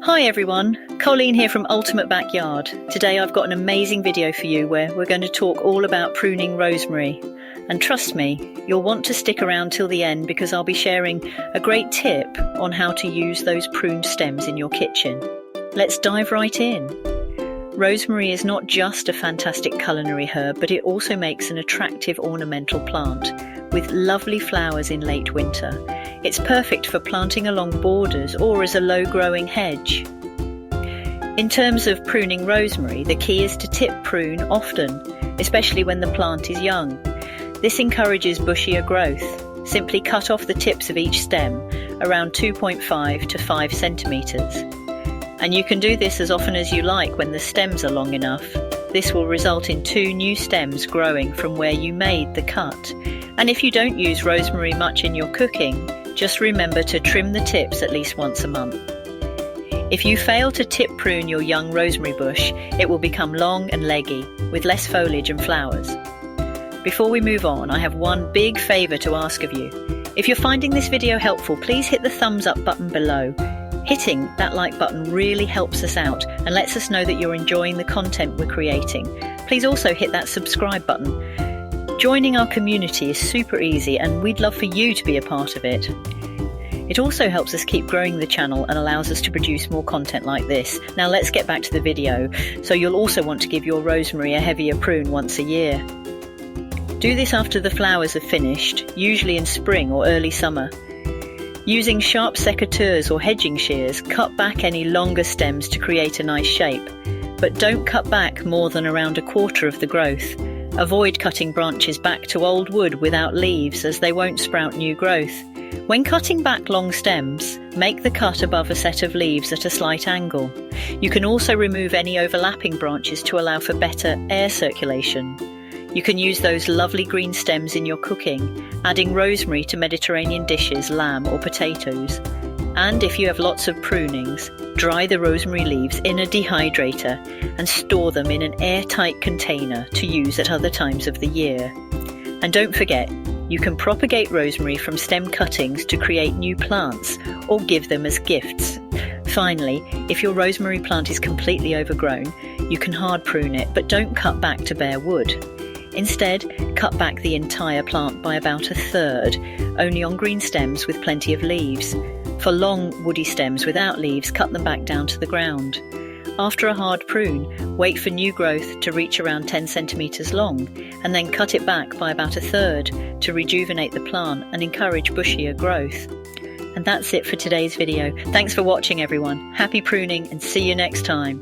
Hi everyone, Colleen here from Ultimate Backyard. Today I've got an amazing video for you where we're going to talk all about pruning rosemary. And trust me, you'll want to stick around till the end because I'll be sharing a great tip on how to use those pruned stems in your kitchen. Let's dive right in. Rosemary is not just a fantastic culinary herb, but it also makes an attractive ornamental plant with lovely flowers in late winter. It's perfect for planting along borders or as a low-growing hedge. In terms of pruning rosemary, the key is to tip prune often, especially when the plant is young. This encourages bushier growth. Simply cut off the tips of each stem around 2.5 to 5 centimeters. And you can do this as often as you like when the stems are long enough. This will result in 2 new stems growing from where you made the cut. And if you don't use rosemary much in your cooking, just remember to trim the tips at least once a month. If you fail to tip prune your young rosemary bush, it will become long and leggy, with less foliage and flowers. Before we move on, I have one big favour to ask of you. If you're finding this video helpful, please hit the thumbs up button below. Hitting that like button really helps us out and lets us know that you're enjoying the content we're creating. Please also hit that subscribe button. Joining our community is super easy and we'd love for you to be a part of it. It also helps us keep growing the channel and allows us to produce more content like this. Now let's get back to the video. So you'll also want to give your rosemary a heavier prune once a year. Do this after the flowers have finished, usually in spring or early summer. Using sharp secateurs or hedging shears, cut back any longer stems to create a nice shape. But don't cut back more than around 1/4 of the growth. Avoid cutting branches back to old wood without leaves as they won't sprout new growth. When cutting back long stems, make the cut above a set of leaves at a slight angle. You can also remove any overlapping branches to allow for better air circulation. You can use those lovely green stems in your cooking, adding rosemary to Mediterranean dishes, lamb or potatoes. And if you have lots of prunings, dry the rosemary leaves in a dehydrator and store them in an airtight container to use at other times of the year. And don't forget, you can propagate rosemary from stem cuttings to create new plants or give them as gifts. Finally, if your rosemary plant is completely overgrown, you can hard prune it, but don't cut back to bare wood. Instead, cut back the entire plant by about 1/3, only on green stems with plenty of leaves. For long, woody stems without leaves, cut them back down to the ground. After a hard prune, wait for new growth to reach around 10 centimeters long, and then cut it back by about 1/3 to rejuvenate the plant and encourage bushier growth. And that's it for today's video. Thanks for watching everyone. Happy pruning and see you next time.